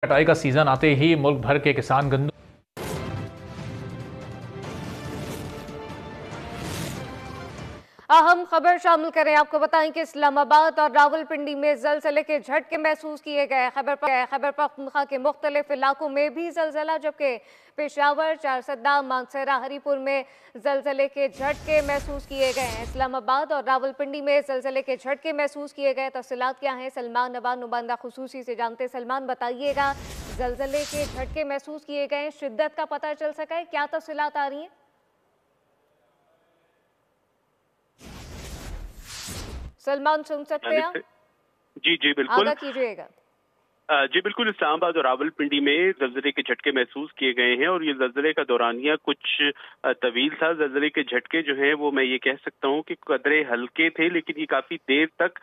कटाई का सीजन आते ही मुल्क भर के किसान गन्नों अहम खबर शामिल करें। आपको बताएं कि इस्लामाबाद और रावलपिंडी में जलजले के झटके महसूस किए गए। खैबर पख्तूनख्वा के मुख्तलिफ इलाकों में भी जलजला, जबकि पेशावर, चारसद्दा, मानसरा, हरीपुर में जलजले के झटके महसूस किए गए हैं। इस्लामाबाद और रावलपिंडी में जलजले के झटके महसूस किए गए। तफसीलात क्या हैं, सलमान नवान नुमाइंदा खुसूसी से जानते। सलमान, बताइएगा, जलजले के झटके महसूस किए गए, शिद्दत का पता चल सका है, क्या तफसीलात आ रही हैं? सलमान, सुन सकते हैं आप? जी जी बिल्कुल। आगाह कीजिएगा। जी बिल्कुल, इस्लामाबाद और रावलपिंडी में जलजले के झटके महसूस किए गए हैं और ये जलजले का दौरानिया कुछ तवील था। जलजले के झटके जो हैं वो मैं ये कह सकता हूँ कि कदरे हल्के थे, लेकिन ये काफी देर तक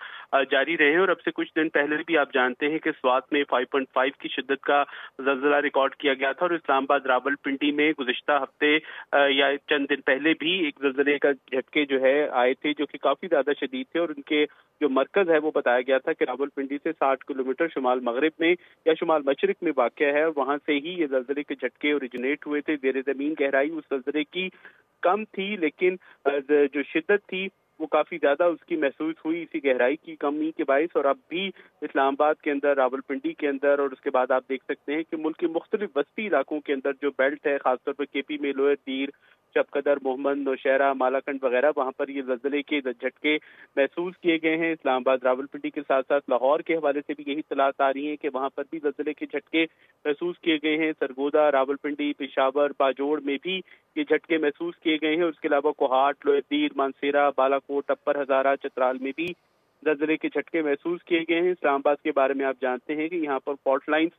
जारी रहे। और अब से कुछ दिन पहले भी आप जानते हैं कि स्वात में 5.5 की शिद्दत का जलजला रिकॉर्ड किया गया था और इस्लामाबाद रावलपिंडी में गुज़िश्ता हफ्ते या चंद दिन पहले भी एक जलजले का झटके जो है आए थे, जो कि काफी ज्यादा शदीद थे। और उनके जो मरकज है वो बताया गया था कि रावलपिंडी से 60 किलोमीटर शुमाल मगरिब में या शुमाल मशरिक में वाक़या है। वहां से ही ये जलजले के झटके ओरिजिनेट हुए थे। ज़ेरे ज़मीन गहराई उस जलजले की कम थी, लेकिन जो शिद्दत थी वो काफी ज्यादा उसकी महसूस हुई इसी गहराई की कमी के बायस। और अब भी इस्लामाबाद के अंदर, रावलपिंडी के अंदर, और उसके बाद आप देख सकते हैं कि मुल्क के मुख्तलिफ बस्ती इलाकों के अंदर जो बेल्ट है, खासतौर पर केपी में लोअर दीर, शबकदर, मोहम्मद, नौशहरा, मालाकंड वगैरह, वहां पर ये जलजले के झटके महसूस किए गए हैं। इस्लामाबाद रावलपिंडी के साथ साथ लाहौर के हवाले से भी यही इत्तलात आ रही है कि वहां पर भी जलजले के झटके महसूस किए गए हैं। सरगोदा, रावलपिंडी, पेशावर, बाजोड़ में भी ये झटके महसूस किए गए हैं। और उसके अलावा कोहाट, लोहरदीर, मानसेरा, बालाकोट, अपर हजारा, चतराल में भी जलजले के झटके महसूस किए गए हैं। इस्लामाबाद के बारे में आप जानते हैं कि यहाँ पर फॉल्ट लाइन्स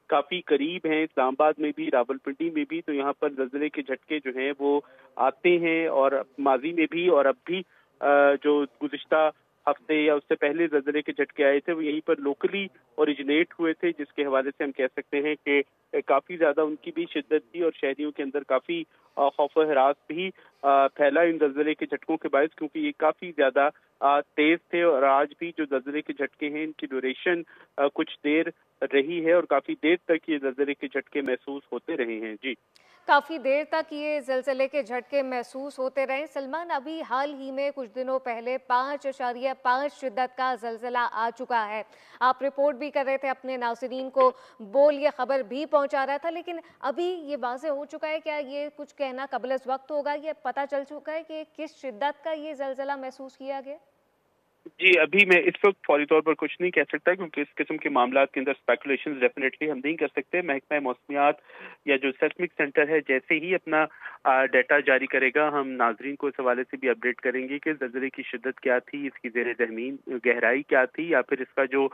काफी करीब हैं, इस्लामाबाद में भी, रावलपिंडी में भी, तो यहाँ पर जलजले के झटके जो हैं वो आते हैं। और माजी में भी और अब भी जो गुज़िश्ता हफ्ते या उससे पहले जलजले के झटके आए थे वो यहीं पर लोकली ओरिजिनेट हुए थे, जिसके हवाले से हम कह सकते हैं कि काफी ज्यादा उनकी भी शिद्दत थी और शहरियों के अंदर काफी खौफ व हरास भी फैला इन जलजले के झटकों के बायस, क्योंकि ये काफी ज्यादा तेज थे। और आज भी जो जलजले के झटके हैं इनकी ड्यूरेशन कुछ देर रही है और काफी देर तक ये जलजले के झटके महसूस होते रहे हैं। जी, काफी देर तक ये जलजले के झटके महसूस होते रहे। सलमान, अभी हाल ही में कुछ दिनों पहले 5.5 शिद्दत का जलजला आ चुका है। आप रिपोर्ट भी कर रहे थे, अपने नाज़रीन को बोल ये खबर भी पहुंचा रहा था, लेकिन अभी ये वाज़ेह हो चुका है, क्या ये कुछ कहना कबल अज़ वक्त होगा? ये पता चल चुका है कि किस शिद्दत का ये जलजला महसूस किया गया? जी, अभी मैं इस वक्त फौरी तौर पर कुछ नहीं कह सकता, क्योंकि इस किस्म के मामलात के अंदर स्पेकुलेशंस डेफिनेटली हम नहीं कर सकते। महकमा मौसमियात या जो सेस्मिक सेंटर है जैसे ही अपना डाटा जारी करेगा, हम नाजरीन को इस हवाले से भी अपडेट करेंगे कि जलजले की शिद्दत क्या थी, इसकी ज़ेरे ज़मीन गहराई क्या थी, या फिर इसका जो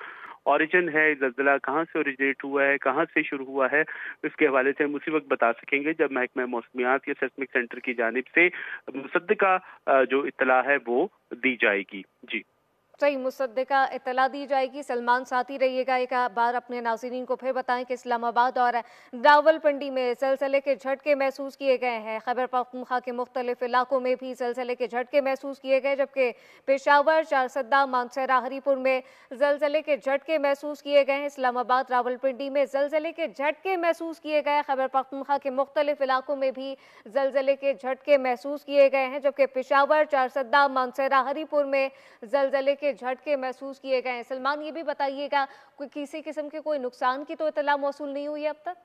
ओरिजिन है, जलजला कहाँ से ओरिजिनेट हुआ है, कहाँ से शुरू हुआ है, इसके हवाले से हम उसी वक्त बता सकेंगे जब महकमा मौसमियात या सेस्मिक सेंटर की जानिब से मुसद्दका जो इत्तला है वो दी जाएगी। जी, सही, मुसद्दिका इत्तला दी जाएगी। सलमान, साथ ही रहिएगा। एक बार अपने नाज़रीन को फिर बताएं कि इस्लामाबाद और रावलपिंडी में जलजले के झटके महसूस किए गए हैं। खैबर पख्तूनख्वा के मुख्तलिफ इलाकों में भी जलजले के झटके महसूस किए गए, जबकि पेशावर, चारसद्दा, मानसरा, हरीपुर में जलजले के झटके महसूस किए गए हैं। इस्लामाबाद, रावलपिंडी में जलजले के झटके महसूस किए गए। खैबर पख्तूनख्वा के मुख्तलिफ इलाकों में भी जलजले के झटके महसूस किए गए हैं, जबकि पेशावर, चारसद्दा, मानसरा, हरीपुर में जलजले के झटके महसूस किए गए हैं। सलमान, ये भी बताइएगा, कोई किसी किस्म के कोई नुकसान की तो इतला मौसूल नहीं हुई अब तक?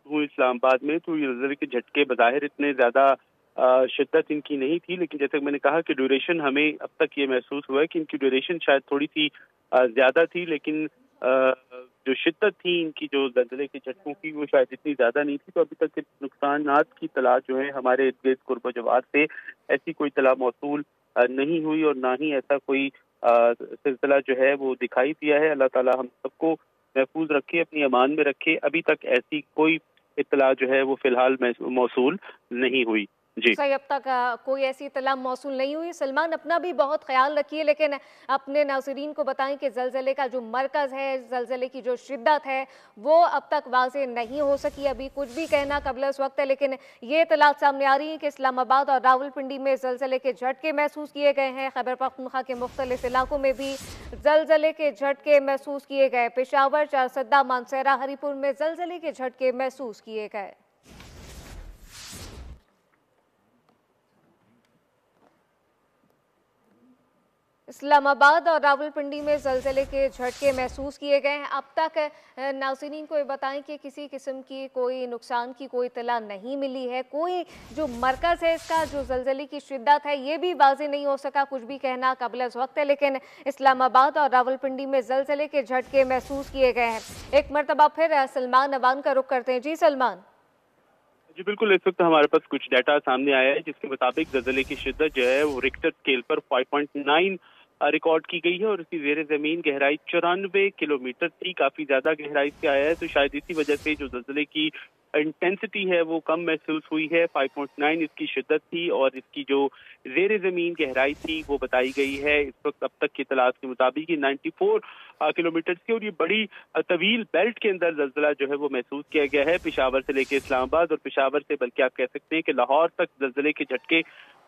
वो इस्लामाबाद में तो ये जलजले के झटके बज़ाहिर इतने ज्यादा शिद्दत इनकी नहीं थी, लेकिन जैसे मैंने कहा कि ड्यूरेशन हमें अब तक ये महसूस हुआ है कि इनकी ड्यूरेशन शायद थोड़ी सी ज्यादा थी, लेकिन जो शिद्दत थी इनकी जो जलजले के झटकों की वो शायद इतनी ज्यादा नहीं थी। तो अभी तक नुकसानात की तलाश जो है हमारे इर्द गिर्द कुर्ब जवार से ऐसी कोई तला मौसूल नहीं हुई और ना ही ऐसा कोई सिलसिला जो है वो दिखाई दिया है। अल्लाह ताला हम सबको महफूज रखे, अपनी अमान में रखे। अभी तक ऐसी कोई इत्तला जो है वो फिलहाल मौसूल नहीं हुई। जी सही, अब तक कोई ऐसी इत्तला मौसूल नहीं हुई। सलमान, अपना भी बहुत ख्याल रखिए, लेकिन अपने नाज़रीन को बताएं कि ज़लज़ले का जो मरकज़ है, ज़लज़ले की जो शिद्दत है, वो अब तक वाज़ेह नहीं हो सकी। अभी कुछ भी कहना कबल इस वक्त है, लेकिन ये इत्तलात सामने आ रही है कि इस्लामाबाद और रावलपिंडी में ज़लज़ले के झटके महसूस किए गए हैं। खैबर पख्तूनख्वा के मुख्तलिफ इलाकों में भी ज़लज़ले के झटके महसूस किए गए। पेशावर, चारसद्दा, मानसेरा, हरीपुर में ज़लज़ले के झटके महसूस किए गए। इस्लामाबाद और रावलपिंडी में ज़लज़ले के झटके महसूस किए गए हैं। अब तक नाज़रीन को ये बताएं कि किसी किस्म की कोई नुकसान की कोई इत्तला नहीं मिली है। कोई जो मरकज़ है इसका, जो ज़लज़ले की शिद्दत है, ये भी वाज़ेह नहीं हो सका। कुछ भी कहना क़ब्ल अज़ वक्त है, लेकिन इस्लामाबाद और रावलपिंडी में ज़लज़ले के झटके महसूस किए गए हैं। एक मरतबा फिर सलमान अवान का रुख करते हैं। जी सलमान। जी बिल्कुल, इस वक्त हमारे पास कुछ डाटा सामने आया है जिसके मुताबिक ज़लज़ले की शिद्दत जो है वो रिक्टर स्केल पर 5.9 रिकॉर्ड की गई है और इसकी ज़ेर ज़मीन गहराई 94 किलोमीटर थी। काफ़ी ज़्यादा गहराई से आया है, तो शायद इसी वजह से जो ज़लज़ले की इंटेंसिटी है वो कम महसूस हुई है। 5.9 इसकी शिद्दत थी और इसकी जो ज़ेर ज़मीन गहराई थी वो बताई गई है इस वक्त अब तक की इत्तलात के मुताबिक 94 किलोमीटर की, और ये बड़ी तवील बेल्ट के अंदर ज़लज़ला जो है वो महसूस किया गया है। पेशावर से लेकर इस्लामाबाद और पेशावर से बल्कि आप कह सकते हैं कि लाहौर तक ज़लज़ले के झटके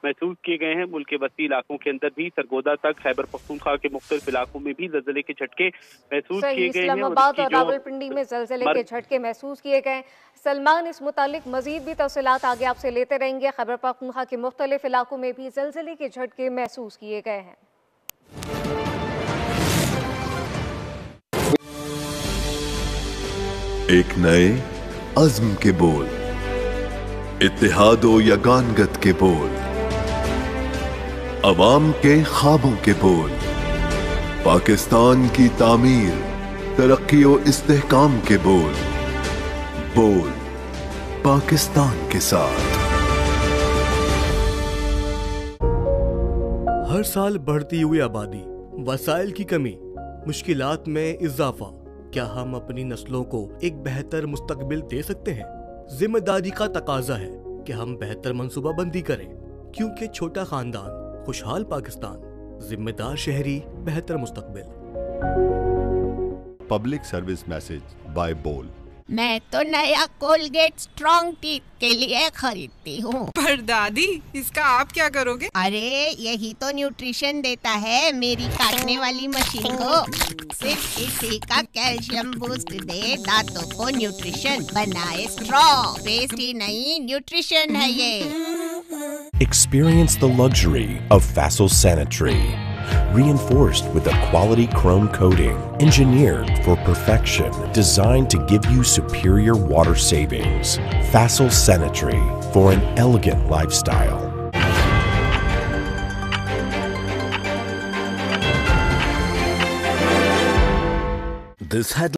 महसूस किए गए हैं। मुल्क के वसी इलाकों के अंदर भी, सरगोदा तक, खैबर पख्तूनख्वा के मुख्तलिफ इलाकों में भी ज़लज़ले के झटके महसूस किए गए हैं। इस्लामाबाद और रावलपिंडी में ज़लज़ले के झटके महसूस किए गए। सलमान, इस मुतालिक मजीद भी तफसीलात आगे आपसे लेते रहेंगे। खैबर पख्तूनख्वा के मुख्तलिफ इलाकों में भी ज़लज़ले के झटके महसूस किए गए हैं। एक नए अज़्म के बोल, इत्तेहादो यगानगत के बोल, अवाम के ख्वाबों के बोल, पाकिस्तान की तामीर, तरक्की और इस्तेहकाम के बोल, बोल पाकिस्तान के साथ। हर साल बढ़ती हुई आबादी, वसाइल की कमी, मुश्किलात में इजाफा, क्या हम अपनी नस्लों को एक बेहतर मुस्तकबिल दे सकते हैं? जिम्मेदारी का तकाजा है कि हम बेहतर मंसूबाबंदी करें, क्योंकि छोटा खानदान खुशहाल पाकिस्तान, जिम्मेदार शहरी बेहतर मुस्तकबिल। पब्लिक सर्विस मैसेज बाय बोल। मैं तो नया कोलगेट स्ट्रॉन्ग टीथ के लिए खरीदती हूँ। पर दादी, इसका आप क्या करोगे? अरे यही तो न्यूट्रिशन देता है मेरी काटने वाली मशीन को। सिर्फ इसी का कैल्शियम बूस्ट दे दांतों को न्यूट्रिशन, बनाए स्ट्रॉन्ग। पेस्ट ही नहीं, न्यूट्रिशन है ये। Experience the luxury of Facile Sanitary. Reinforced with a quality chrome coating, engineered for perfection, designed to give you superior water savings. Facile Sanitary for an elegant lifestyle. This had